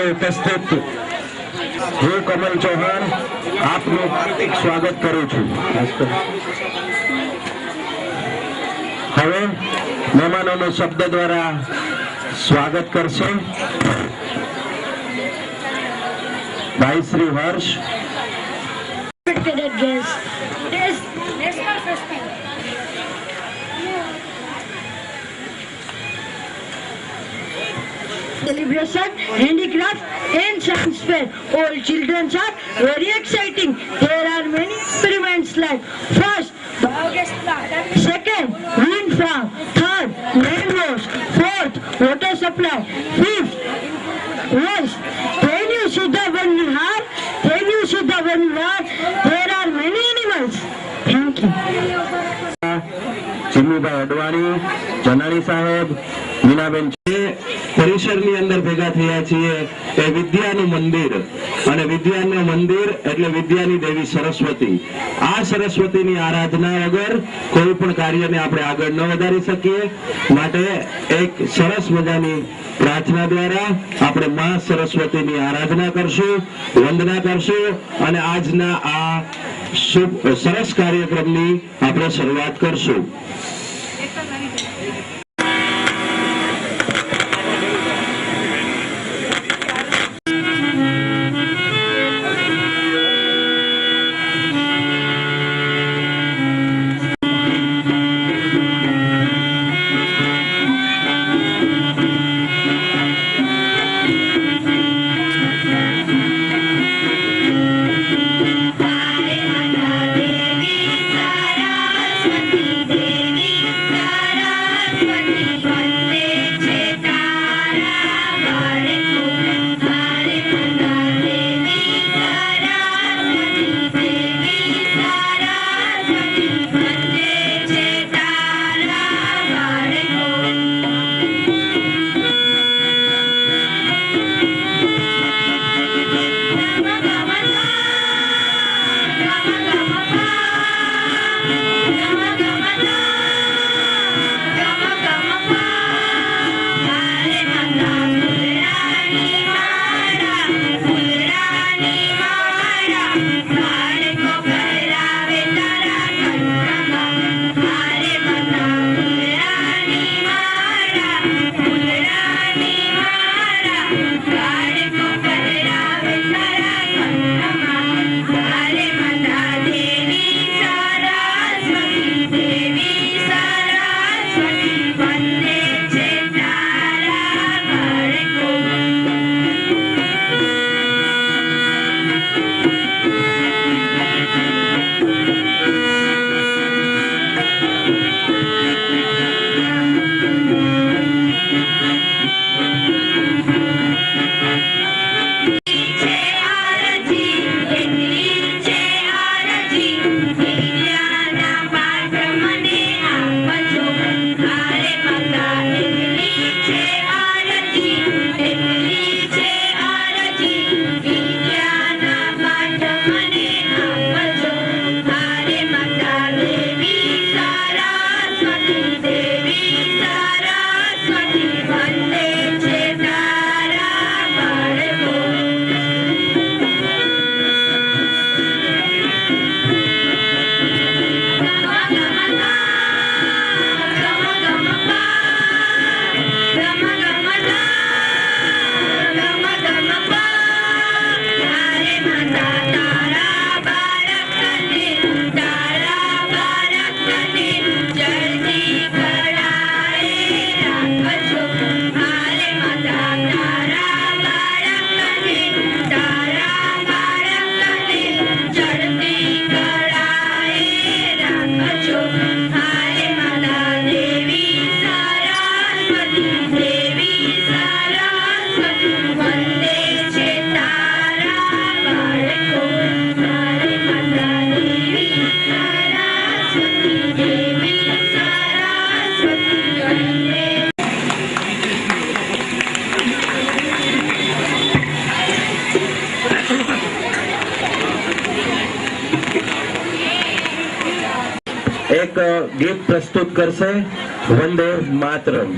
उपस्थित હું કમલ ચૌહાણ આપનું હાર્દિક સ્વાગત કરું છું। હવે મહેમાનોનો શબ્દ દ્વારા સ્વાગત કરશે ભાઈ Shri Harsh. Celebration, handicraft and science fair. All children are very exciting. There are many experiments like first, biogas plant, second, wind farm, third, land wash, fourth, water supply, fifth, waste. Can you see the one Vihar? Can you see the one Vihar? There are many animals. Thank you. ચિમનીભાઈ Advani, જનાણી સાહેબ, મીનાબેન પરિસરની અંદર ભેગા થયા છીએ એ વિદ્યાનું મંદિર અને વિદ્યાનું મંદિર એટલે વિદ્યાની દેવી સરસ્વતી। આ સરસ્વતીની આરાધના વગર કોઈ પણ કાર્યને આપણે આગળ ન વધારી શકીએ, માટે એક સરસ મજાની પ્રાર્થના દ્વારા આપણે માં સરસ્વતીની આરાધના કરશું, વંદના કરશું અને આજના આ સરસ કાર્યક્રમની આપણે શરૂઆત કરશું। एक गीत प्रस्तुत करશે वंदे मातरम।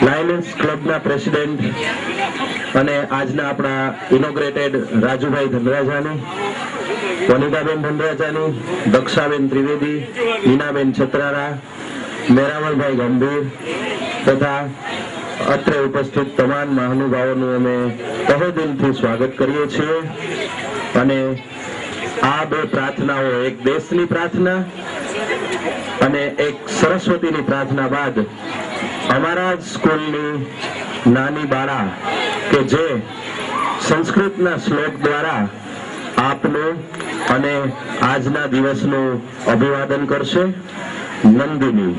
લાયન્સ ક્લબના પ્રેસિડેન્ટ અને આજના આપણા ઇનોગ્રેટેડ રાજુભાઈ ધનરાજાની, વનિતાબેન ધનરાજાની, દક્ષાબેન ત્રિવેદી, મીનાબેન છત્રારા, મેરામણભાઈ ગંભીર તથા અત્રે ઉપસ્થિત તમામ મહાનુભાવોનું અમે તહે દિલથી સ્વાગત કરીએ છીએ. અને આ બે પ્રાર્થનાઓ, એક દેશની પ્રાર્થના અને એક સરસ્વતીની પ્રાર્થના બાદ અમારા સ્કૂલની નાની બાળા કે જે સંસ્કૃતના શ્લોક દ્વારા આપનું અને આજના દિવસનું અભિવાદન કરશે. નંદિની.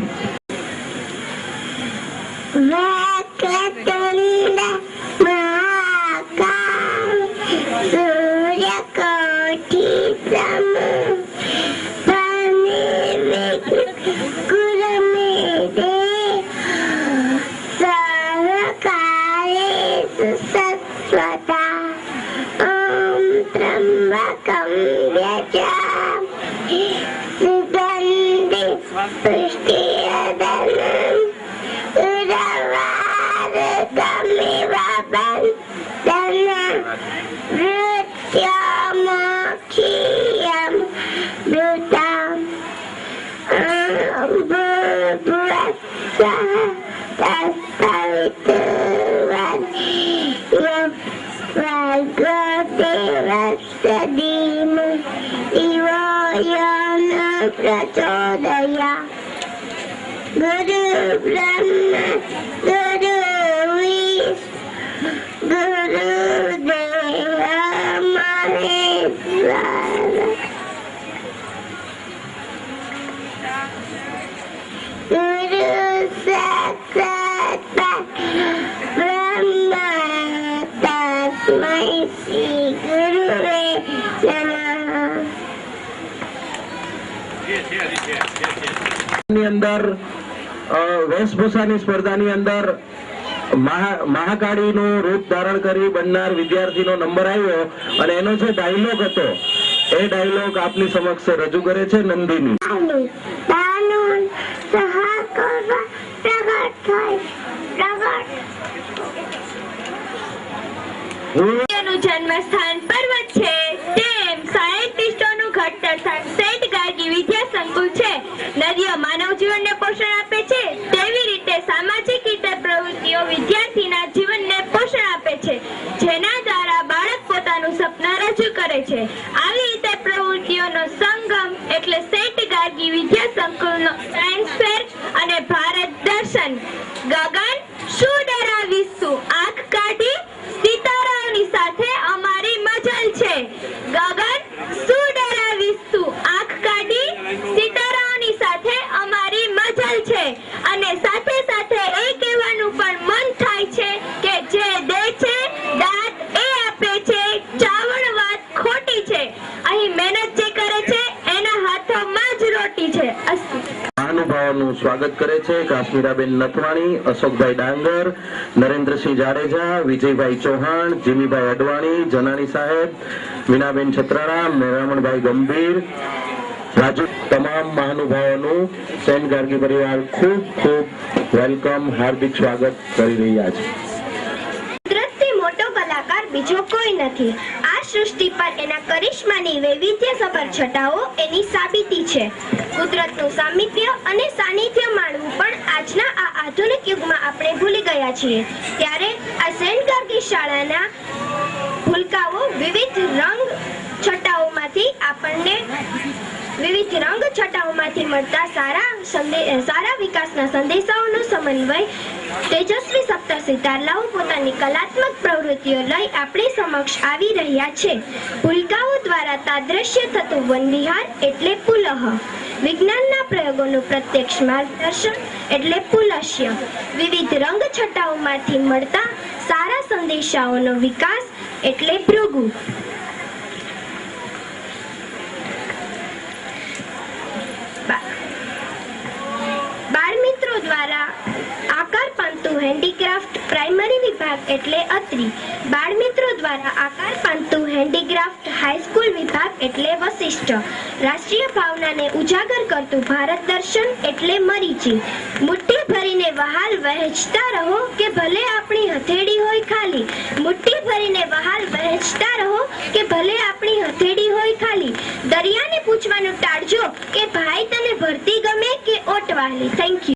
प्रचोदया गुरु ब्रह्मा गुरु विष्णु गुरु देव महेश्वर गुरु साक्षात् ब्रह्मा तस्मै श्री गुरुवे नमः. ની અંદર વેશભૂષાની સ્પર્ધાની અંદર મહાકાળીનું રૂપ ધારણ કરી બનનાર વિદ્યાર્થીનો નંબર આવ્યો અને એનો જે ડાયલોગ હતો એ ડાયલોગ આપની સમક્ષ રજૂ કરે છે નંદિની. દાનું સહા કરવા પ્રગટ થાય પ્રગટ. નું જન્મસ્થાન પર્વત છે તેમ સાયન્ટિસ્ટોનું ઘડતર સ્થાન સેન્ટ ગાર્ગી વિદ્યા સંકુલ છે. નદીઓ માનવ જીવનને પોષણ આપે છે તેવી રીતે સામાજિક ઇતર પ્રવૃત્તિઓ વિદ્યાર્થીના જીવનને પોષણ આપે છે જેના દ્વારા બાળક પોતાનું સપના રજૂ કરે છે. આવી ઇતર પ્રવૃત્તિઓનો સંગમ એટલે સેન્ટ ગાર્ગી વિદ્યા સંકુલનો સાયન્સ ફેર અને ભારત દર્શન. ગગન શું ડરાવીશું આંખ કાઢી સિતારાઓની સાથે અમારી મજલ છે. ગગન શું ડરાવીશું આંખ કાઢી સિતારાઓની સાથે અમારી મજલ છે. અને સાથે સાથે એ કહેવાનું પણ મન થાય છે કે જે દે છે દાંત એ આપે છે ચાવણ વાત ખોટી છે. અહીં મહેનત જે કરે છે એના હાથોમાં જ રોટી છે. અસ્તુ. મહાનુભાવોનું સ્વાગત કરે છે કાશ્મીરાબેન નથવાણી, અશોકભાઈ ડાંગર, નરેન્દ્રસિંહ જાડેજા, વિજયભાઈ ચૌહાણ, જીમીભાઈ અડવાણી, જનાણી સાહેબ, મીનાબેન છત્રાણા, મેરામણભાઈ ગંભીર, રાજુ. તમામ મહાનુભાવોનું સેન્ટ ગાર્ગી પરિવાર ખૂબ ખૂબ વેલકમ, હાર્દિક સ્વાગત કરી રહ્યા છે. કુદરતથી મોટો કલાકાર બીજો કોઈ નથી. આ સૃષ્ટિ પર એના કરિશ્માની વૈવિધ્યસભર છટાઓ એની સાબિતી છે. કુદરતનું સામિપ્ય અને સાનિધ્ય માણવું પણ આજના આ આધુનિક યુગમાં આપણે ભૂલી ગયા છીએ. ત્યારે આ સેન્ટ ગાર્ગી શાળાના ભૂલકાઓ વિવિધ રંગ છટાઓમાંથી મળતા સારા વિકાસના સંદેશાઓનો સમન્વય તેજસ્વી સપ્તર્ષિ તારલાઓ પોતાની કલાત્મક પ્રવૃત્તિઓ લઈ આપણી સમક્ષ આવી રહ્યા છે. ભૂલકાઓ દ્વારા તાદ્રશ્ય થતું વનવિહાર એટલે પુલહ, વિજ્ઞાનના પ્રયોગોનું પ્રત્યક્ષ માર્ગદર્શન એટલે પુલશ્ય, વિવિધ રંગ છટાઓમાંથી મળતા સારા સંદેશાઓનો વિકાસ એટલે ભૃગુ. બાળમિત્રો દ્વારા આકાર પામતું હેન્ડીક્રાફ્ટ પ્રાઇમરી વિભાગ એટલે અત્રી. બાળમિત્રો દ્વારા આકાર પામતું હેન્ડીક્રાફ્ટ હાઈસ્કૂલ વિભાગ એટલે વશિષ્ઠ. રાષ્ટ્રીય ભાવનાને ઉજાગર કરતું ભારત દર્શન એટલે મરીચી. મુઠ્ઠી ભરીને વહાલ વહેંચતા રહો કે ભલે આપણી હથેળી હોય ખાલી. મુઠ્ઠી ભરીને વહાલ વહેંચતા રહો કે ભલે આપણી હથેળી હોય ખાલી. દરિયાને પૂછવાનું ટાળજો કે ભાઈ તને ભરતી ગમે કે ઓટવાલી. Thank you.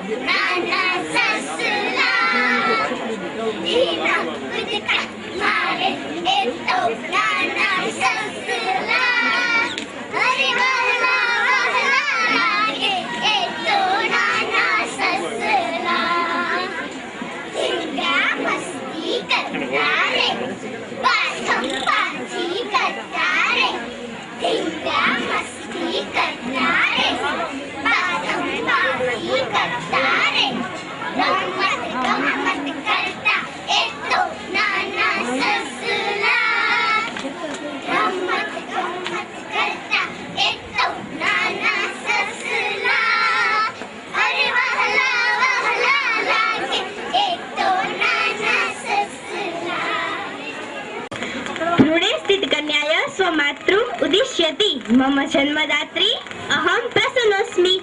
Nana Sasula. उदिष्यति मम जन्मदात्री अहं प्रसन्नोऽस्मि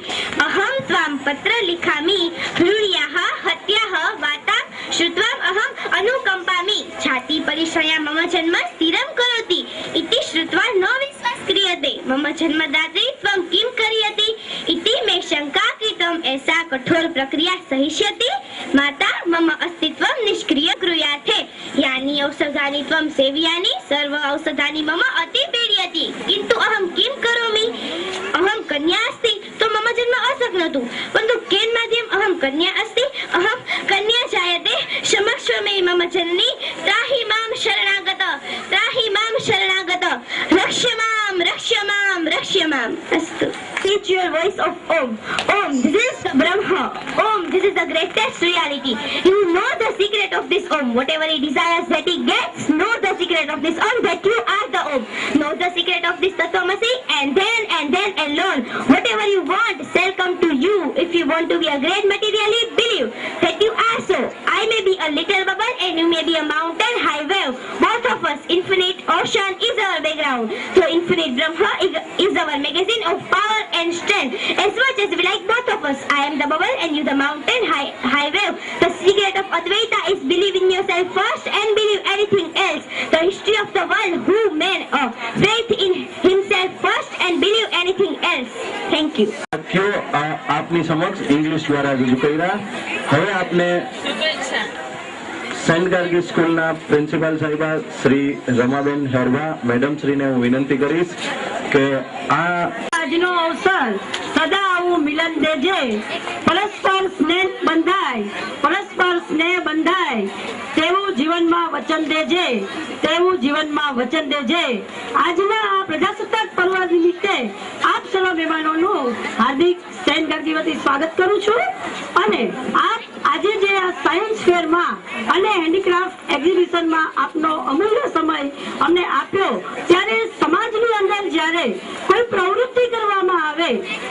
अहं त्वां पत्र लिखामि हृण्याः हत्याः वार्तां श्रुत्वाम् अहम् अनुकम्पामि छाती परिश्रया मम जन्म स्थिरं करोति इति श्रुत्वा न विश्वास क्रियते मम जन्मदात्री त्वं किं करियति इति मे शङ्का कृतम् एषा कठोर प्रक्रिया सहिष्यति माता मम अस्तित्वं निष्क्रिय कुर्याथे यानि औषधानि त्वं सेवयानि सर्व औषधानि मम अति पीडयति किन्तु अहं किं करोमि अहं कन्या अस्ति तो मम जन्म असक्नोतु परन्तु केन माध्यम अहं कन्या अस्ति अहं कन्या जायते क्षमस्व मे मम जननी त्राहि मां शरणागत रक्ष्य माम् अस्तु teach your voice of Om this is Brahma this is the greatest reality you know the secret of this Om whatever he desires that he gets know the secret of this Om that you are the Om know the secret of this Tatvamasi and then alone whatever you want shall come to you if you want to be a great materially believe that you are so I may be a little bubble and you may be a mountain high wave both of us infinite ocean is our background so infinite Brahma is our magazine of power and strength as much as we like both of us I am the bubble and you the mountain high wave the secret of Advaita is believe in yourself first and believe anything else the history of the world who man faith in himself first and believe anything else thank you વાક્યો આપની સમક્ષ English દ્વારા રજૂ કર્યા હવે આપને Saint Gargi સ્કૂલના principal સાહેબા Shri Ramaben હેરવા madam શ્રીને હું વિનંતી કરીશ કે આ આજનો અવસર સદા આવું મિલન દેજે પરસ્પર સ્નેહ બંધાય તેવું જીવનમાં વચન દેજે આજના આ પ્રજાસત્તાક પર્વ નિમિત્તે આપ સર્વ મહેમાનોનું હાર્દિક સેન્ટ ગાર્ગી વતી સ્વાગત કરું છું અને આપ આજે જે આ સાયન્સ ફેરમાં અને હેન્ડીક્રાફ્ટ એક્ઝિબિશનમાં આપનો અમૂલ્ય સમય અમને આપ્યો ત્યારે સમાજની અંદર જ્યારે કોઈ પ્રવૃત્તિ કરવામાં આવે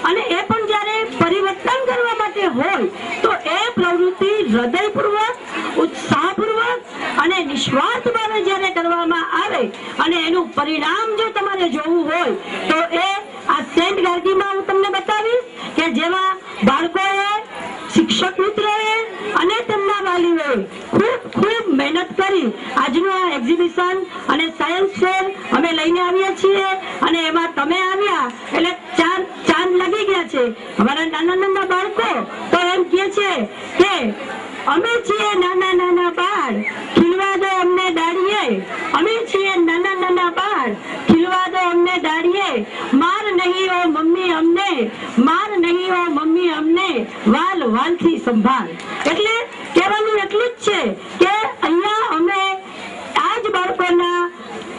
અને એ પણ જ્યારે પરિવર્તન કરવા માટે હોય તો એ પ્રવૃત્તિ હૃદયપૂર્વક ઉત્સાહપૂર્વક અને નિસ્વાર્થ ભાવે જ્યારે કરવામાં આવે અને એનું પરિણામ જો તમારે જોવું હોય તો એ આ સેન્ટ ગાર્ગીમાં હું તમને બતાવીશ કે જેવા બાળકોએ શિક્ષક મિત્રોએ અને તેમના વાલીઓએ ખૂબ મહેનત કરી આજનું આ એક્ઝિબિશન અને સાયન્સ ફેર અમે લઈને આવ્યા છીએ અને એમાં તમે આવ્યા એટલે ચાંદ લાગી ગયા છે અમારા નાના બાળકો તો એમ કહે છે કે અમે છીએ નાના બાળ ખીલવા દો અમને ડાળીએ અમે છીએ નાના બાળ ખીલવા દો અમને ડાળીએ માર નહીં હો મમ્મી અમને વાલથી સંભાળ એટલે કહેવાનું એટલું જ છે કે અહીંયા અમે આ જ બાળકોના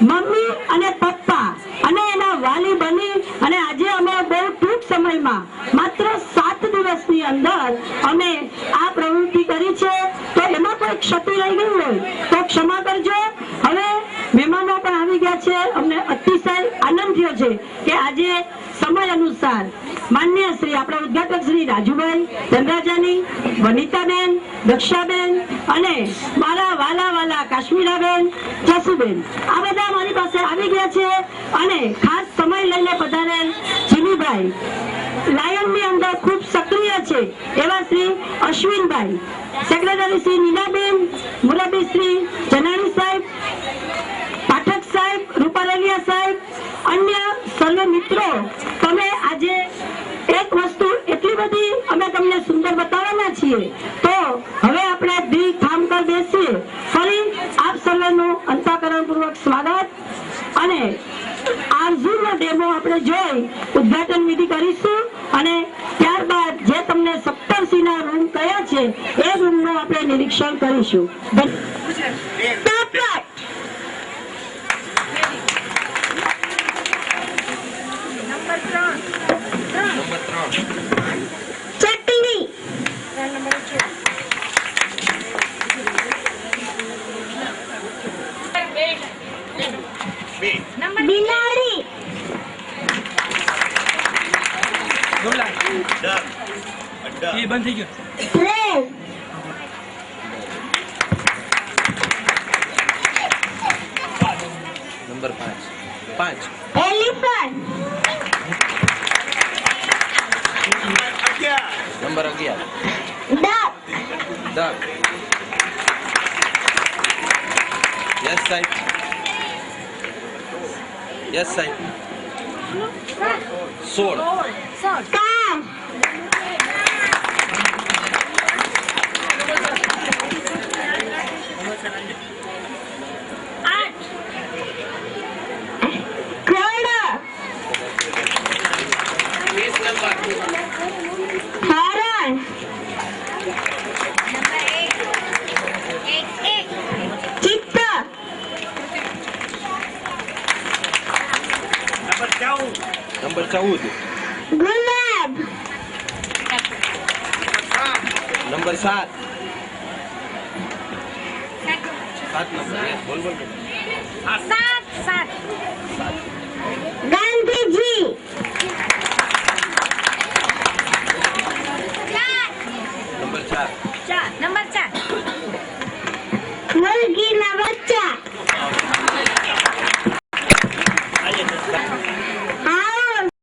મમ્મી અને પપ્પા અને એના વાલી બની અને આજે અમે બહુ ટૂંક સમયમાં માત્ર 7 દિવસની અંદર અમે આ પ્રવૃત્તિ કરી છે તો એમાં કોઈ ક્ષતિ રહી ગઈ હોય તો ક્ષમા કરજો હવે મહેમાનો પણ આવી ગયા છે અમને અતિશય આનંદ થયો છે કે આજે સમય અનુસાર માન્ય શ્રી આપણા ઉદ્ઘાટક શ્રી રાજુભાઈ ધનરાજાની વનિતાબેન દક્ષાબેન અને મારા વાલા કાશ્મીરાબેન જસુબેન આ બધા મારી પાસે આવી ગયા છે અને ખાસ સમય લઈને પધારેલ જીમીભાઈ લાયનની અંદર ખૂબ સક્રિય છે એવા શ્રી અશ્વિનભાઈ સેક્રેટરી શ્રી નીનાબેન મુરબ્બી શ્રી જનાણી સાહેબ પાઠક સાહેબ રૂપારેલિયા સાહેબ અન્ય સર્વે મિત્રો તમે આજે એક વસ્તુ એટલી બધી અમે તમને સુંદર બતાવવાના છીએ તો હવે આપણે દિલ થામ કર બેસીએ ફરી આપ સર્વેનું અંતઃકરણપૂર્વક સ્વાગત અને આરઝુનો ડેમો આપણે જોઈ ઉદ્ઘાટન વિધિ કરીશું અને ત્યારબાદ જે તમને સપ્તર્ષિના રૂમ કયા છે એ રૂમનું આપણે નિરીક્ષણ કરીશું ચટણી બિલાડી બંધ થઈ ગયો train number 5 5 elephant number 11 duck duck yes સાહેબ yes સાહેબ 16 કાર ઘોડો હરણ ચિત્તો નંબર 14 ગુલાબ નંબર 7 7 નંબર yes બોલ બોલ સાત